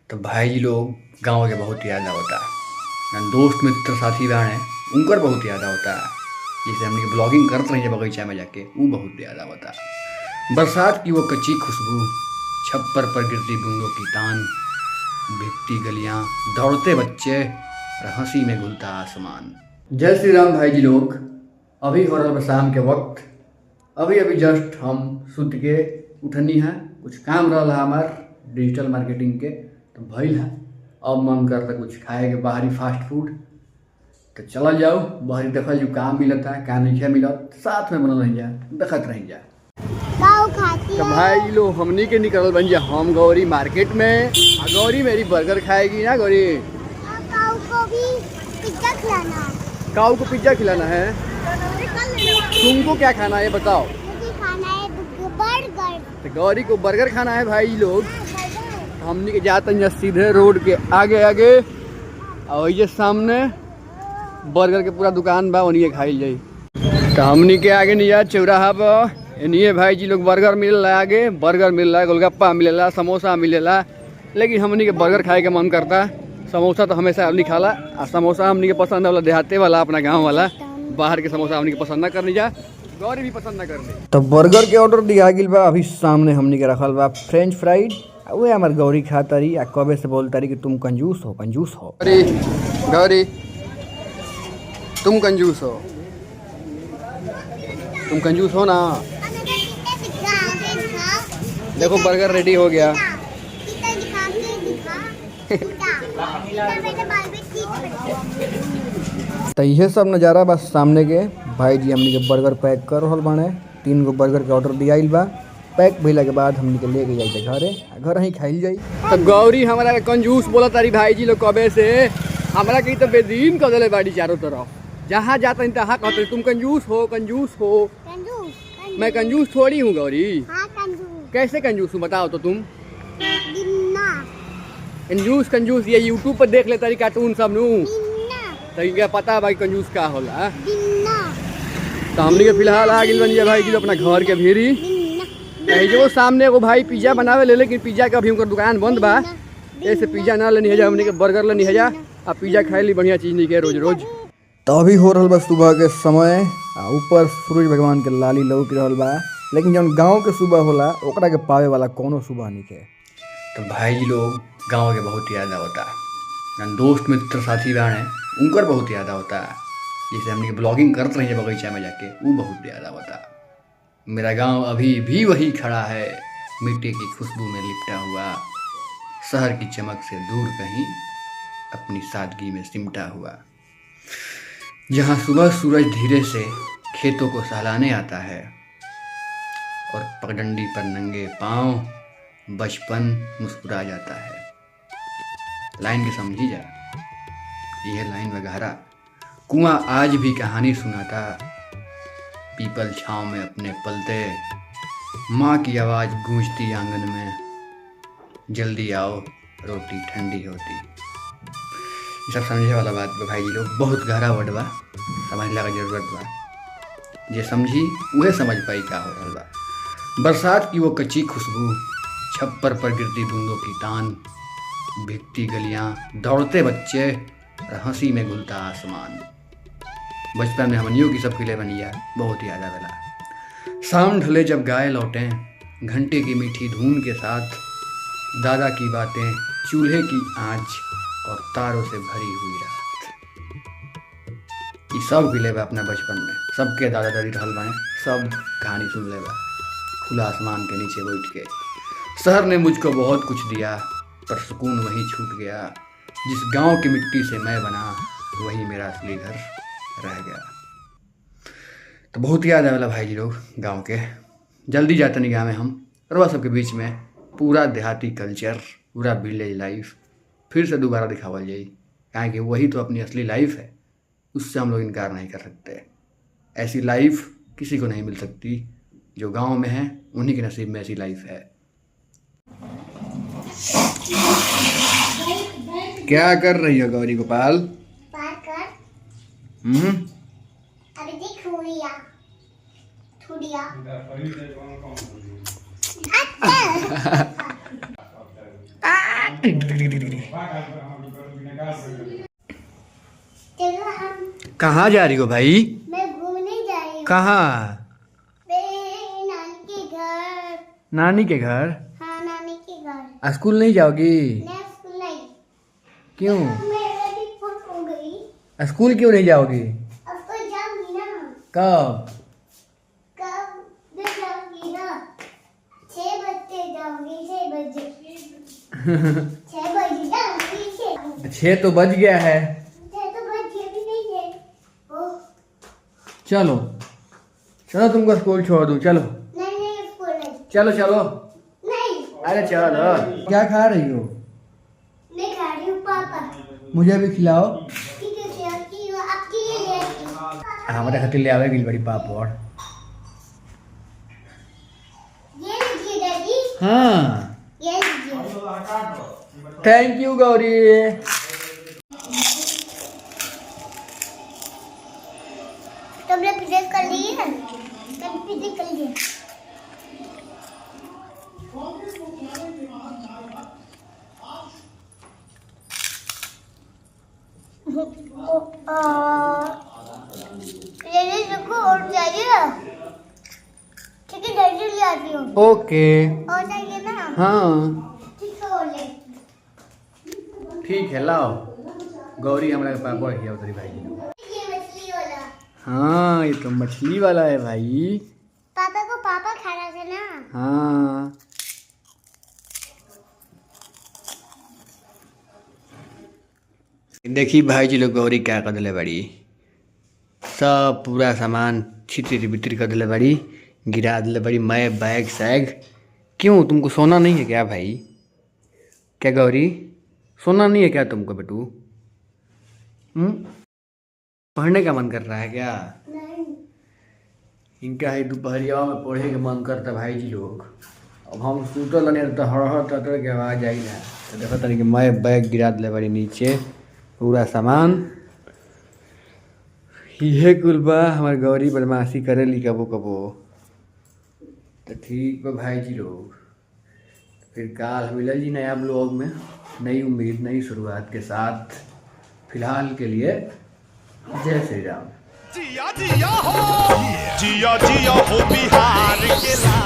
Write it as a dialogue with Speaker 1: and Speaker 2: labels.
Speaker 1: तो भाई लोग गाँव के बहुत याद होता है। दोस्त मित्र साथी बहन है उनकर बहुत याद होता है। जैसे हमने ब्लॉगिंग करते रही बगीचा में जाके वो बहुत याद होता है। बरसात की वो कच्ची खुशबू, छप्पर पर गिरती बूंदों की तान, भीगती गलियां, दौड़ते बच्चे और हंसी में घुलता आसमान। जय श्री राम भाई जी लोग। अभी हो रहा शाम के वक्त, अभी अभी जस्ट हम सुत के उठनी है। कुछ काम रहा हमार डिजिटल मार्केटिंग के तो भइल है। अब मन करता कुछ खाए के बाहरी फास्ट फूड, तो चल जाओ बाहरी देखल जो काम मिलता है का नहीं मिलत, साथ में बनल रह जा देखत रह जा। तो भाई लो हमनी के निकल बन जा हम गौरी मार्केट में। गौरी मेरी बर्गर खाएगी ना गौरी?
Speaker 2: काऊ को भी पिज्जा खिलाना है।
Speaker 1: काऊ को पिज्जा खिलाना है? तुमको क्या खाना है बताओ?
Speaker 2: मुझे खाना है बर्गर।
Speaker 1: तो गौरी को बर्गर खाना है भाई लोग। हमनी के जाते हैं सीधे रोड के आगे आगे और ये सामने बर्गर के पूरा दुकान बा, वहीं खाई जाई। तो हमनी के आगे नहीं जा चौराहा पर नहीं भाई जी लोग बर्गर मिल रहा है। आगे बर्गर मिल रहा है, गोलगप्पा मिलेला, समोसा मिलेला, लेकिन हमनी के बर्गर खाए के मन करता। समोसा तो हमेशा हमनी खाला और समोसा हमनी के पसंद वाला देहाते वाला अपना गाँव वाला। बाहर के समोसा हमनी के पसंद ना करनी जा, गौरी भी पसंद ना करनी। तो बर्गर के ऑर्डर दिया गिल बा। अभी सामने हमनी के रखल बा फ्रेंच फ्राइड। वो हमार गौरी खाता रही आ कबे से बोलता रही कि तुम कंजूस हो कंजूस हो। अरे गौरी तुम कंजूस हो, तुम कंजूस हो ना। देखो बर्गर रेडी हो गया। तो यह सब नज़ारा बस सामने के भाई जी हमनी के बर्गर पैक कर रहल बाने। 3 गो बर्गर के ऑर्डर दिया बा। पैक भइला के बाद हमनी के लेके जाइए घरे, घर ही खाइल जाई। तो गौरी हमारा कंजूस बोला तारी भाई जी लोग कबे से हमारा कहीं तो बेदीन कर दिले बाड़ी चारों तरफ। जहाँ जाता तहाँ कहते तुम कंजूस हो कंजूस हो। मैं कंजूस थोड़ी हूँ गौरी।
Speaker 2: हाँ, कंजूस।
Speaker 1: कैसे कंजूस हूँ बताओ तो तुम? कंजूस कंजूस ये यूट्यूब पर देख ले तारी कार्टून सब नू, तो क्या पता भाई कंजूस का होला। तो हमनी के फिलहाल आ गई बनिए भाई जी अपना घर के भीरी। जो सामने वो भाई पिज्जा बनावे ले, लेकिन पिज्जा का अभी उनका दुकान बंद बा। ऐसे पिज्जा ना लेनी है जा, हमनी के बर्गर लेनी है जा। अब पिज्जा खाए ली बढ़िया चीज नहीं के रोज रोज। तो अभी हो रहा बा सुबह के समय, ऊपर सूरज भगवान के लाली लौक रहल बा, लेकिन जब गांव के सुबह होला ओकरा के पावे वाला कोनो सुबह नहीं के। तो भाई जी लोग गांव के बहुत याद होता है। दोस्त मित्र साथी बहन है उनकर बहुत याद होता है। जैसे हमने ब्लॉगिंग करते रही बगीचा में जाके वो बहुत याद होता है। मेरा गांव अभी भी वही खड़ा है, मिट्टी की खुशबू में लिपटा हुआ, शहर की चमक से दूर कहीं अपनी सादगी में सिमटा हुआ। जहाँ सुबह सूरज धीरे से खेतों को सहलाने आता है और पगडंडी पर नंगे पांव बचपन मुस्कुरा जाता है। लाइन के समझी जा, यह लाइन वगैरह कुआं आज भी कहानी सुनाता, पीपल छाँव में अपने पलते, माँ की आवाज़ गूंजती आंगन में, जल्दी आओ रोटी ठंडी होती। ये सब समझे वाला बात बा भाई जी लोग, बहुत गहरा वर्ड बा, समझने का जरूरत बा। जे समझी वह समझ पाई का हो रहा बा। बरसात की वो कच्ची खुशबू, छप्पर पर गिरती बूंदों की तान, भीगती गलियां, दौड़ते बच्चे और हंसी में घुलता आसमान। बचपन में हमनियों की सब खिले बनिया बहुत याद आवेला। शाम ढले जब गाय लौटें, घंटे की मीठी धून के साथ, दादा की बातें, चूल्हे की आंच और तारों से भरी हुई रात। ये सब खिले बा अपना बचपन में। सबके दादा दादी रहल बाए, सब कहानी सुन ले बा खुला आसमान के नीचे बैठ के। शहर ने मुझको बहुत कुछ दिया पर सुकून वहीं छूट गया। जिस गांव की मिट्टी से मैं बना वही मेरा असली घर रह गया। तो बहुत याद आवेला भाई जी लोग गांव के। जल्दी जाते नहीं गाँव में हम रवा सबके बीच में पूरा देहाती कल्चर, पूरा विलेज लाइफ फिर से दोबारा दिखावल जाई, कहें कि वही तो अपनी असली लाइफ है। उससे हम लोग इनकार नहीं कर सकते। ऐसी लाइफ किसी को नहीं मिल सकती, जो गांव में है उन्हीं के नसीब में ऐसी लाइफ है। क्या कर रही हो गौरी गोपाल?
Speaker 2: अभी देख थोड़िया थोड़िया। चलो हम
Speaker 1: कहाँ जा रही हो भाई?
Speaker 2: मैं घूमने जा रही हूँ।
Speaker 1: कहाँ?
Speaker 2: मेरे नानी के घर।
Speaker 1: नानी के घर?
Speaker 2: हाँ नानी के घर।
Speaker 1: स्कूल नहीं जाओगी?
Speaker 2: मैं स्कूल नहीं।
Speaker 1: क्यों?
Speaker 2: मेरी फोट हो गई।
Speaker 1: स्कूल क्यों नहीं जाओगी?
Speaker 2: अब तो जाऊंगी ना।
Speaker 1: कब?
Speaker 2: कब मैं जाऊंगी ना? 6 बजे जाऊंगी। 6 बजे 6 बजे जाऊंगी।
Speaker 1: 6 तो बज गया है।
Speaker 2: 6 तो बजे भी नहीं है। ओह
Speaker 1: चलो चलो तुमको स्कूल छोड़ दूँ, चलो
Speaker 2: नहीं नहीं स्कूल नहीं।
Speaker 1: चलो चलो।
Speaker 2: नहीं
Speaker 1: अरे चलो। क्या खा रही हो?
Speaker 2: मैं खा रही हूँ पापा।
Speaker 1: मुझे भी खिलाओ।
Speaker 2: ठीक है शेयर की हो आपके लिए ले आई हूँ।
Speaker 1: हमारे खातिर ले आवेगी बड़ी पापड़।
Speaker 2: ये लीजिए डैडी।
Speaker 1: हाँ
Speaker 2: ये लीजिए।
Speaker 1: Thank you Gauri.
Speaker 2: तुमने पिज्जा कर ली है? तुम पिज्जा कर लिए? लेने देखो और चाहिए? ठीक है डैडी ले आती हूँ।
Speaker 1: ओके।
Speaker 2: और चाहिए ना?
Speaker 1: हाँ
Speaker 2: ठीक है और ले।
Speaker 1: ठीक है लाओ। गौरी हमारे पापड़ खिलाओ तेरी भाई को।
Speaker 2: ये मछली वाला।
Speaker 1: हाँ ये तो मछली वाला है भाई।
Speaker 2: पापा को पापा खाना था ना।
Speaker 1: हाँ देखी भाई जी लोग गौरी क्या कर दिले बड़ी। सब पूरा सामान छितिर बितिर कर दिले बड़ी, गिरा दिले बड़ी। मैं बैग सैग। क्यों तुमको सोना नहीं है क्या भाई? क्या गौरी सोना नहीं है क्या तुमको बेटू? पढ़ने का मन कर रहा है क्या?
Speaker 2: नहीं।
Speaker 1: इनका है दोपहरिया में पढ़े के मन करता भाई जी लोग। अब हम सुतल नहीं तो हड़ तटर के आवाज आई ना। तो देखो तनी कि मैं बैग गिरा दिले बड़ी नीचे पूरा सामान। इहे कुल बा हमार गौरी बदमाशी करे ली कबो कबो। तो ठीक बा भाई जी लोग, फिर काल मिलल जी नया ब्लॉग में, नई उम्मीद नई शुरुआत के साथ। फिलहाल के लिए जय श्री राम।
Speaker 3: जिया जिया हो बिहार के लाल।